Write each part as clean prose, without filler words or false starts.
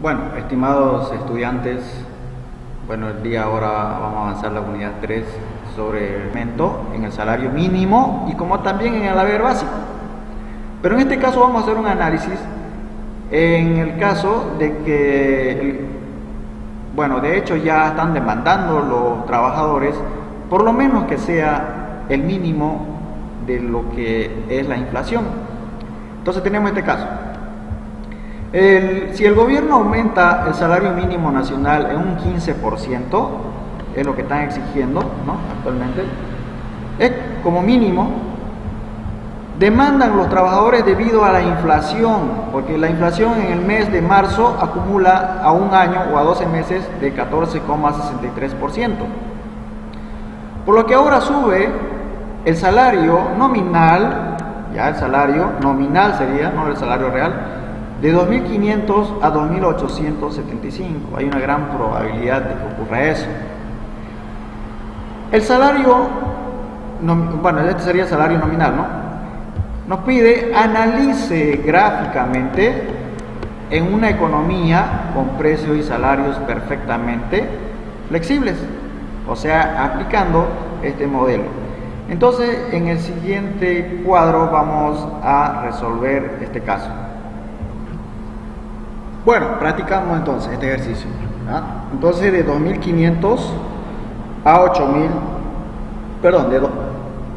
Bueno, estimados estudiantes, bueno, el día ahora vamos a avanzar la unidad 3 sobre el aumento en el salario mínimo y como también en el haber básico. Pero en este caso vamos a hacer un análisis en el caso de que, bueno, de hecho ya están demandando los trabajadores por lo menos que sea el mínimo de lo que es la inflación. Entonces tenemos este caso. Si el gobierno aumenta el salario mínimo nacional en un 15%, es lo que están exigiendo, ¿no? Actualmente, es como mínimo, demandan los trabajadores debido a la inflación, porque la inflación en el mes de marzo acumula a un año o a 12 meses de 14,63%. Por lo que ahora sube el salario nominal, ya el salario nominal sería, no el salario real, de 2.500 a 2.875. Hay una gran probabilidad de que ocurra eso. El salario, bueno, este sería el salario nominal, ¿no? Nos pide analice gráficamente en una economía con precios y salarios perfectamente flexibles, o sea, aplicando este modelo. Entonces, en el siguiente cuadro vamos a resolver este caso. Bueno, practicamos entonces este ejercicio. Entonces, de 2.500 a 8.000, perdón,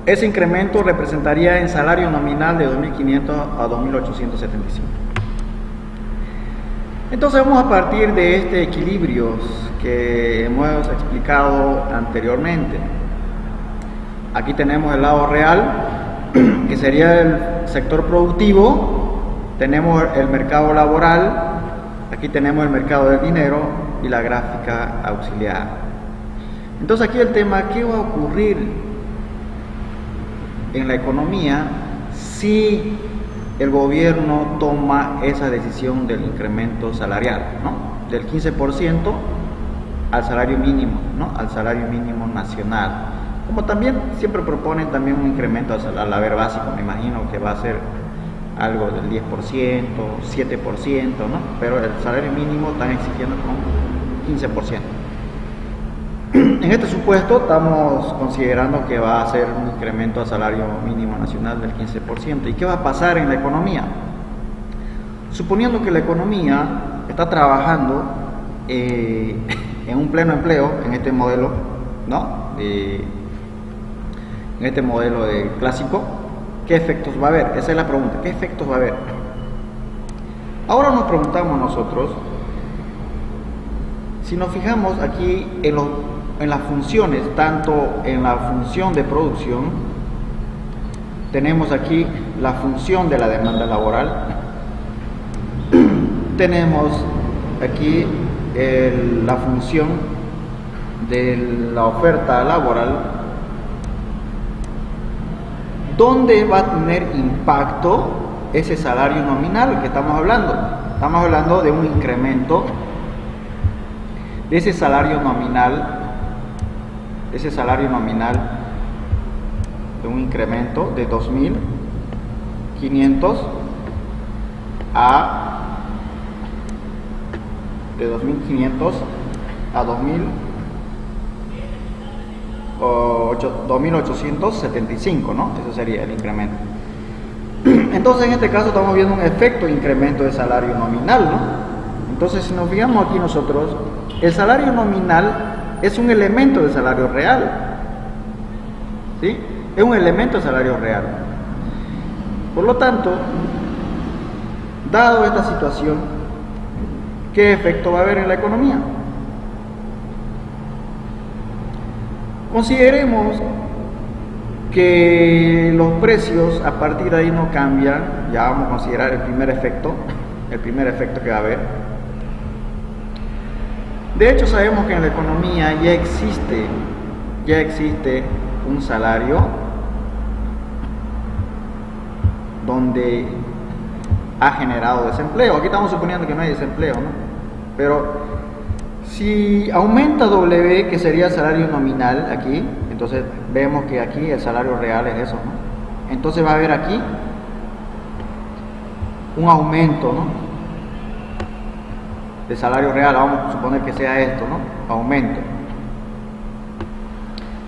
ese incremento representaría en salario nominal de 2.500 a 2.875. Entonces vamos a partir de este equilibrio que hemos explicado anteriormente. Aquí tenemos el lado real, que sería el sector productivo, tenemos el mercado laboral, aquí tenemos el mercado del dinero y la gráfica auxiliar. Entonces aquí el tema, ¿qué va a ocurrir en la economía si el gobierno toma esa decisión del incremento salarial, ¿no? Del 15% al salario mínimo, ¿no? Al salario mínimo nacional. Como también siempre proponen también un incremento al haber básico, me imagino que va a ser algo del 10%, 7%, ¿no? Pero el salario mínimo están exigiendo con 15%. En este supuesto estamos considerando que va a ser un incremento al salario mínimo nacional del 15%. ¿Y qué va a pasar en la economía? Suponiendo que la economía está trabajando en un pleno empleo, en este modelo, ¿no? En este modelo de clásico, ¿qué efectos va a haber? Esa es la pregunta, ¿qué efectos va a haber? Ahora nos preguntamos nosotros, si nos fijamos aquí en las funciones, tanto en la función de producción, tenemos aquí la función de la demanda laboral, tenemos aquí la función de la oferta laboral. ¿Dónde va a tener impacto ese salario nominal que estamos hablando? Estamos hablando de un incremento de ese salario nominal, de un incremento de 2.500 a 2.875, ¿no? Eso sería el incremento. Entonces, en este caso estamos viendo un efecto de incremento de salario nominal, ¿no? Entonces, si nos fijamos aquí nosotros, el salario nominal es un elemento de salario real, ¿sí? Es un elemento de salario real. Por lo tanto, dado esta situación, ¿qué efecto va a haber en la economía? Consideremos que los precios a partir de ahí no cambian. Ya vamos a considerar el primer efecto que va a haber. De hecho, sabemos que en la economía ya existe un salario donde ha generado desempleo. Aquí estamos suponiendo que no hay desempleo, ¿no? Pero si aumenta W, que sería el salario nominal aquí, entonces vemos que aquí el salario real es eso, ¿no? Entonces va a haber aquí un aumento, ¿no? de salario real, vamos a suponer que sea esto, ¿no? Aumento.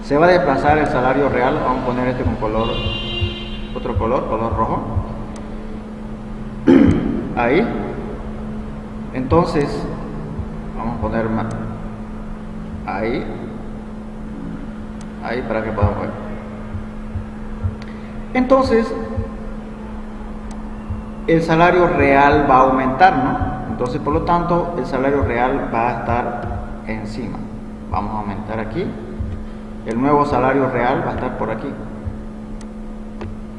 Se va a desplazar el salario real, vamos a poner este con color, otro color rojo. Ahí. Entonces, vamos a poner más. Ahí para que podamos ver. Entonces, el salario real va a aumentar, ¿no? Entonces, por lo tanto, el salario real va a estar encima. Vamos a aumentar aquí. El nuevo salario real va a estar por aquí.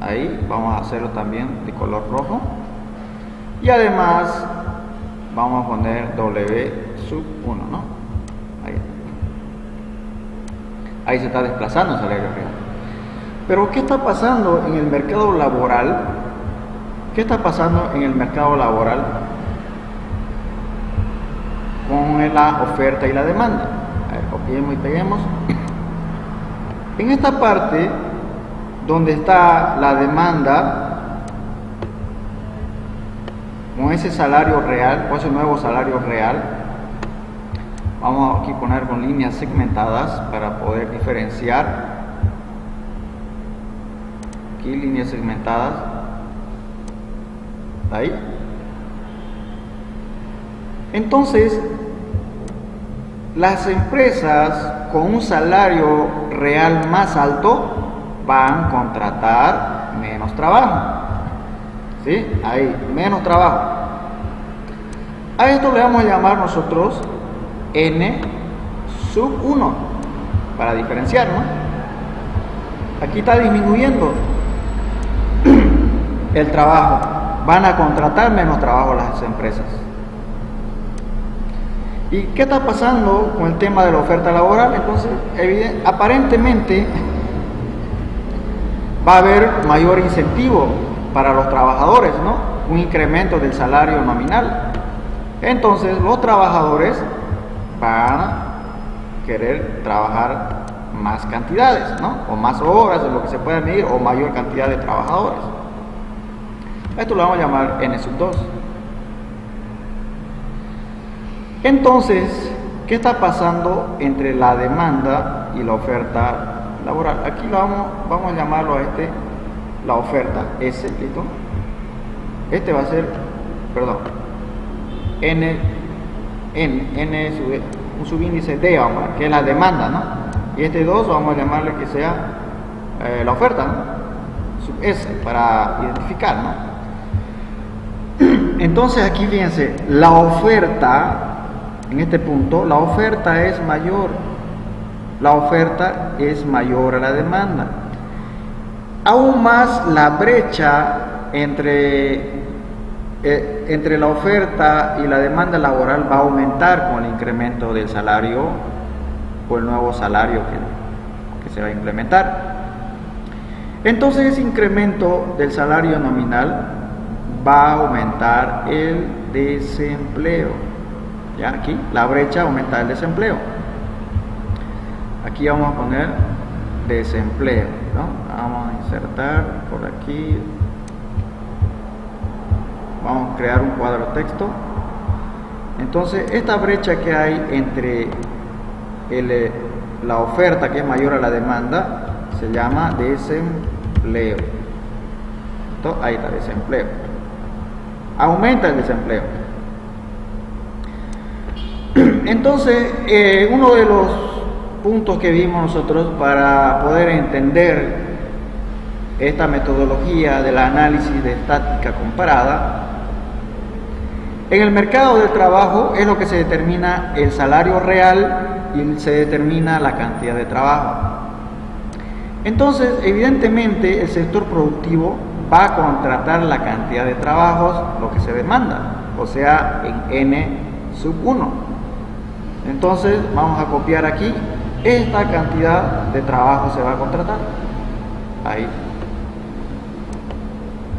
Ahí vamos a hacerlo también de color rojo. Y además vamos a poner W sub 1, ¿no? Ahí se está desplazando el salario real. Pero ¿qué está pasando en el mercado laboral? ¿Qué está pasando en el mercado laboral con la oferta y la demanda? A ver, copiemos y peguemos. En esta parte donde está la demanda con ese salario real, o ese nuevo salario real, vamos aquí a poner con líneas segmentadas para poder diferenciar. Aquí líneas segmentadas. Ahí. Entonces, las empresas con un salario real más alto van a contratar menos trabajo. ¿Sí? Ahí, menos trabajo. A esto le vamos a llamar nosotros N sub 1 para diferenciar, ¿no? Aquí está disminuyendo el trabajo. Van a contratar menos trabajo las empresas. ¿Y qué está pasando con el tema de la oferta laboral? Entonces, aparentemente va a haber mayor incentivo para los trabajadores, ¿no? Un incremento del salario nominal. Entonces, los trabajadores van a querer trabajar más cantidades, ¿no? O más horas de lo que se pueda medir, o mayor cantidad de trabajadores. Esto lo vamos a llamar N sub 2. Entonces, ¿qué está pasando entre la demanda y la oferta laboral? Aquí vamos a llamarlo a la oferta S, ¿listo? Este va a ser, perdón, N un subíndice D, vamos a, que es la demanda, ¿no? Y este 2 vamos a llamarle que sea la oferta, ¿no? Sub S, para identificar, ¿no? Entonces aquí fíjense, la oferta, en este punto, la oferta es mayor. La oferta es mayor a la demanda. Aún más la brecha entre la oferta y la demanda laboral va a aumentar con el incremento del salario o el nuevo salario que se va a implementar. Entonces ese incremento del salario nominal va a aumentar el desempleo. Ya aquí la brecha aumenta el desempleo. Aquí vamos a poner desempleo, ¿no? Vamos a insertar por aquí. Vamos a crear un cuadro texto. Entonces esta brecha que hay entre la oferta, que es mayor a la demanda, se llama desempleo. Entonces, ahí está, desempleo. Aumenta el desempleo. Entonces, uno de los puntos que vimos nosotros para poder entender esta metodología del análisis de estática comparada, en el mercado del trabajo es lo que se determina el salario real y se determina la cantidad de trabajo. Entonces, evidentemente, el sector productivo va a contratar la cantidad de trabajos, lo que se demanda, o sea, en N sub 1. Entonces, vamos a copiar aquí, esta cantidad de trabajo se va a contratar. Ahí.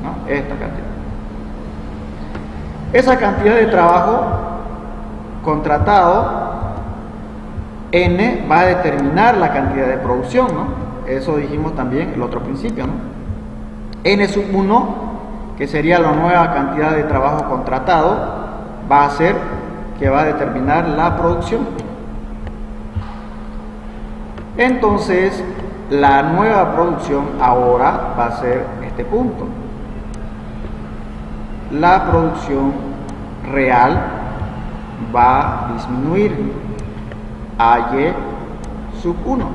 ¿No? Esta cantidad. Esa cantidad de trabajo contratado, N, va a determinar la cantidad de producción, ¿no? Eso dijimos también el otro principio, ¿no? N sub 1, que sería la nueva cantidad de trabajo contratado, va a ser que va a determinar la producción. Entonces, la nueva producción ahora va a ser este punto. La producción real va a disminuir a Y sub 1.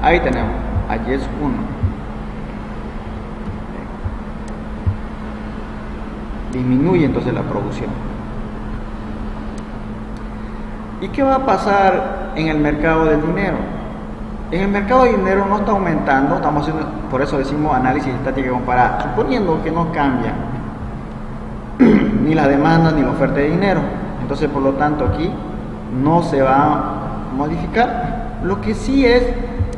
Ahí tenemos a Y sub 1. Disminuye entonces la producción. ¿Y qué va a pasar en el mercado del dinero? En el mercado del dinero no está aumentando, estamos haciendo, por eso decimos análisis estático comparado, suponiendo que no cambia ni la demanda ni la oferta de dinero. Entonces, por lo tanto, aquí no se va a modificar. Lo que sí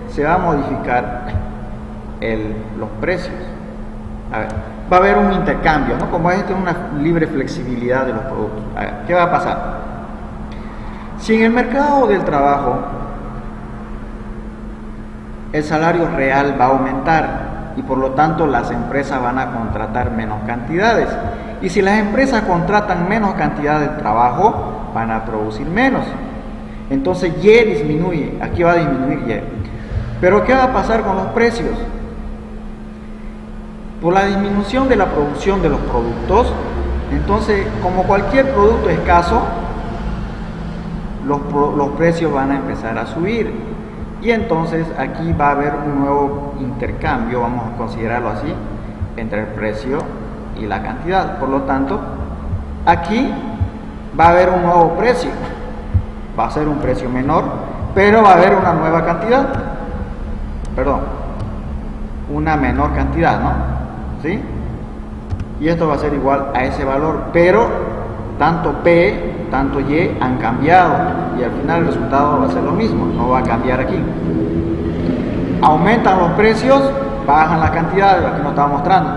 se va a modificar los precios. A ver, va a haber un intercambio, ¿no? Como es una libre flexibilidad de los productos. A ver, ¿qué va a pasar? Si en el mercado del trabajo el salario real va a aumentar y por lo tanto las empresas van a contratar menos cantidades, y si las empresas contratan menos cantidad de trabajo, van a producir menos. Entonces Y disminuye, aquí va a disminuir Y. Pero ¿qué va a pasar con los precios? Por la disminución de la producción de los productos, entonces, como cualquier producto escaso, los precios van a empezar a subir. Y entonces aquí va a haber un nuevo intercambio, vamos a considerarlo así, entre el precio y la cantidad. Por lo tanto, aquí va a haber un nuevo precio. Va a ser un precio menor, pero va a haber una nueva cantidad. Perdón, una menor cantidad, ¿no? ¿Sí? Y esto va a ser igual a ese valor, pero tanto P, tanto Y han cambiado y al final el resultado va a ser lo mismo, no va a cambiar aquí. Aumentan los precios, bajan las cantidades, aquí nos estaba mostrando.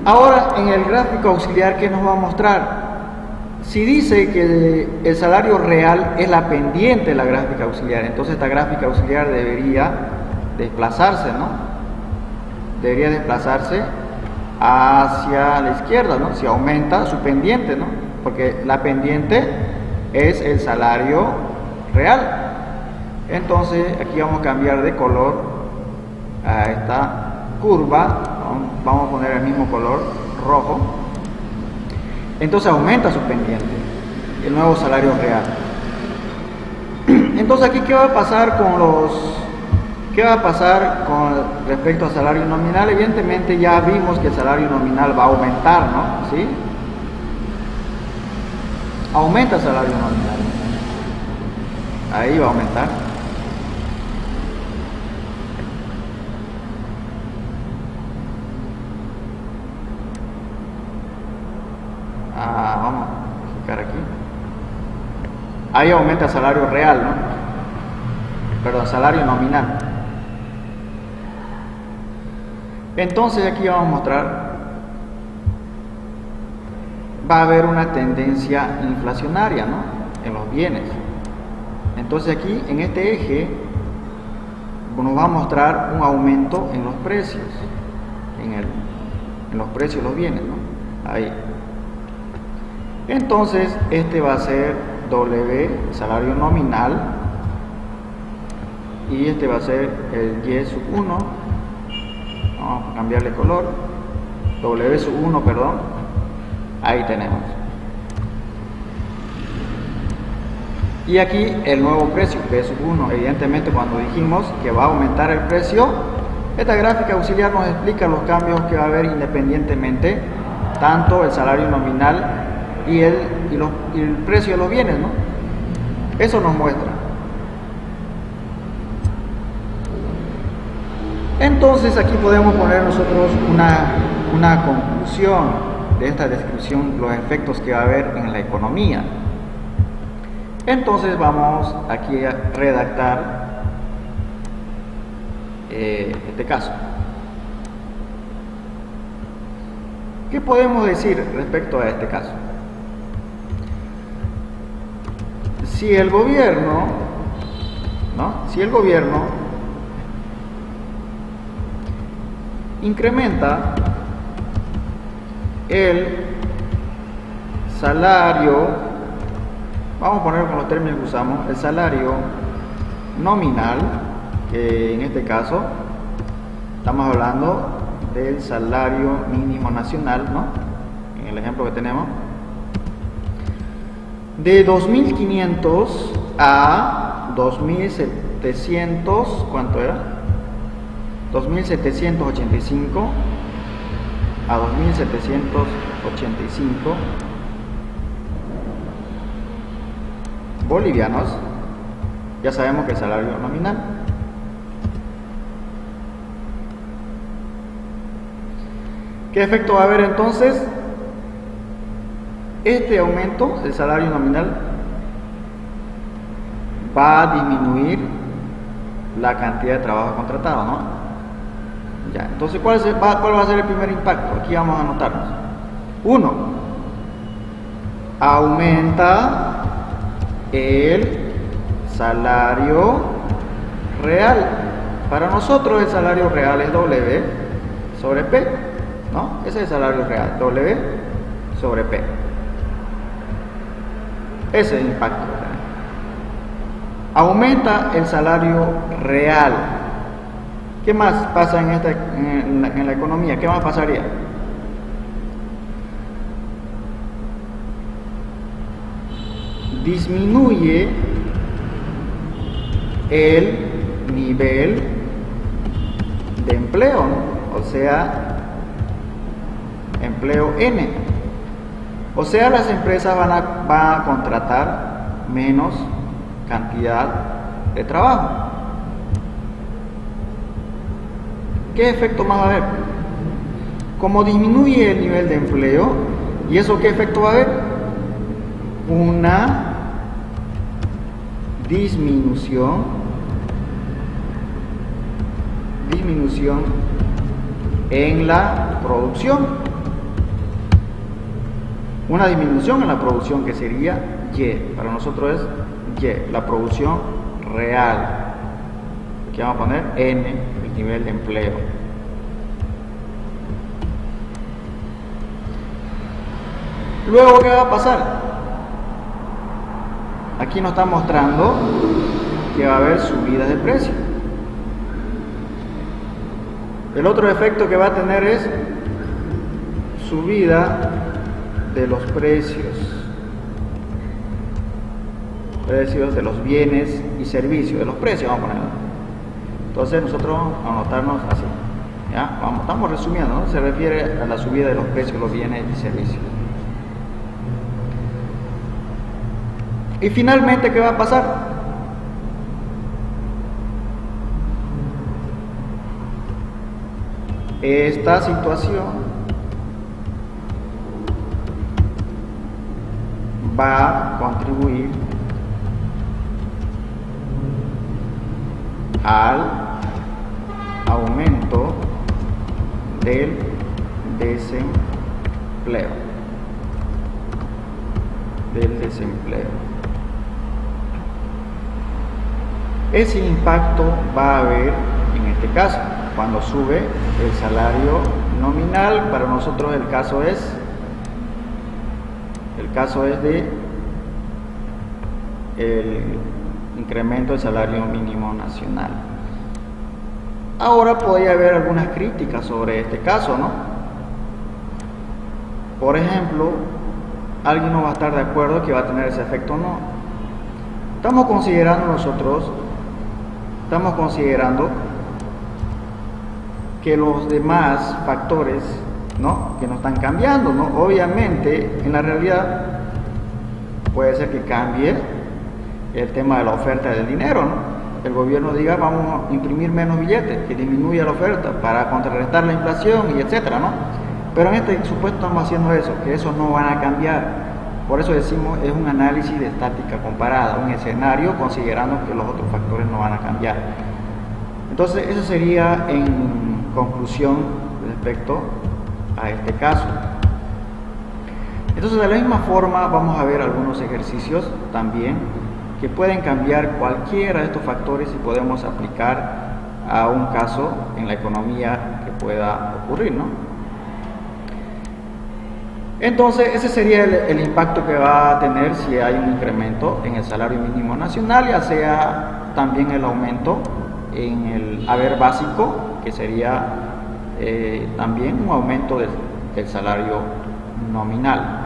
Ahora en el gráfico auxiliar, ¿qué nos va a mostrar? Si dice que el salario real es la pendiente de la gráfica auxiliar, entonces esta gráfica auxiliar debería desplazarse, ¿no? Debería desplazarse hacia la izquierda, ¿no? Si aumenta su pendiente, ¿no? Porque la pendiente es el salario real. Entonces aquí vamos a cambiar de color a esta curva, vamos a poner el mismo color rojo. Entonces aumenta su pendiente, el nuevo salario real. Entonces aquí, ¿qué va a pasar con respecto al salario nominal? Evidentemente ya vimos que el salario nominal va a aumentar, ¿no? ¿Sí? Aumenta el salario nominal. Ahí va a aumentar. Vamos a fijar aquí. Ahí aumenta el salario real, ¿no? Perdón, salario nominal. Entonces aquí vamos a mostrar, va a haber una tendencia inflacionaria, ¿no? En los bienes. Entonces aquí en este eje nos va a mostrar un aumento en los precios, en los precios de los bienes, ¿no? Ahí. Entonces este va a ser W, salario nominal, y este va a ser el Y sub 1. Vamos a cambiarle color, W sub 1, perdón. Ahí tenemos. Y aquí el nuevo precio, P sub 1. Evidentemente, cuando dijimos que va a aumentar el precio, esta gráfica auxiliar nos explica los cambios que va a haber independientemente, tanto el salario nominal y el precio de los bienes, ¿no? Eso nos muestra. Entonces aquí podemos poner nosotros una conclusión de esta descripción, los efectos que va a haber en la economía. Entonces vamos aquí a redactar este caso. ¿Qué podemos decir respecto a este caso? Si el gobierno, ¿no? Si el gobierno incrementa el salario, vamos a poner con los términos que usamos, el salario nominal, que en este caso estamos hablando del salario mínimo nacional, ¿no? En el ejemplo que tenemos, de 2.500 a 2.700, ¿cuánto era? 2.785 a 2.785 bolivianos. Ya sabemos que el salario nominal. ¿Qué efecto va a haber entonces? Este aumento del salario nominal va a disminuir la cantidad de trabajo contratado, ¿no? Ya, entonces, ¿cuál va a ser el primer impacto? Aquí vamos a anotarnos. 1. Aumenta el salario real. Para nosotros el salario real es W sobre P, ¿no? Ese es el salario real, W sobre P. Ese es el impacto. Aumenta el salario real. ¿Qué más pasa en la economía? ¿Qué más pasaría? Disminuye el nivel de empleo, ¿no? O sea, empleo N. O sea, las empresas van a contratar menos cantidad de trabajo. ¿Qué efecto más va a haber? Como disminuye el nivel de empleo, ¿y eso qué efecto va a haber? Una disminución en la producción. Una disminución en la producción que sería Y. Para nosotros es Y, la producción real. Aquí vamos a poner N, el nivel de empleo. Luego, ¿qué va a pasar? Aquí nos está mostrando que va a haber subidas de precio. El otro efecto que va a tener es subida de los precios de los bienes y servicios, de los precios vamos a ponerlo. Entonces nosotros vamos a anotarnos así, ¿ya? Estamos resumiendo, ¿no? Se refiere a la subida de los precios de los bienes y servicios. Y finalmente, ¿qué va a pasar? Esta situación va a contribuir al aumento del desempleo. Ese impacto va a haber en este caso cuando sube el salario nominal. Para nosotros el caso es de el incremento del salario mínimo nacional. Ahora podría haber algunas críticas sobre este caso, ¿no? Por ejemplo, alguien no va a estar de acuerdo que va a tener ese efecto o no. Estamos considerando que los demás factores, ¿no?, que no están cambiando, ¿no? Obviamente, en la realidad puede ser que cambie el tema de la oferta del dinero, ¿no? El gobierno diga, vamos a imprimir menos billetes, que disminuya la oferta para contrarrestar la inflación y etcétera, ¿no? Pero en este supuesto estamos haciendo eso, que eso no van a cambiar. Por eso decimos, es un análisis de estática comparada, un escenario considerando que los otros factores no van a cambiar. Entonces, eso sería en conclusión respecto a este caso. Entonces, de la misma forma, vamos a ver algunos ejercicios también que pueden cambiar cualquiera de estos factores y podemos aplicar a un caso en la economía que pueda ocurrir, ¿no? Entonces, ese sería el impacto que va a tener si hay un incremento en el salario mínimo nacional, ya sea también el aumento en el haber básico, que sería también un aumento del salario nominal.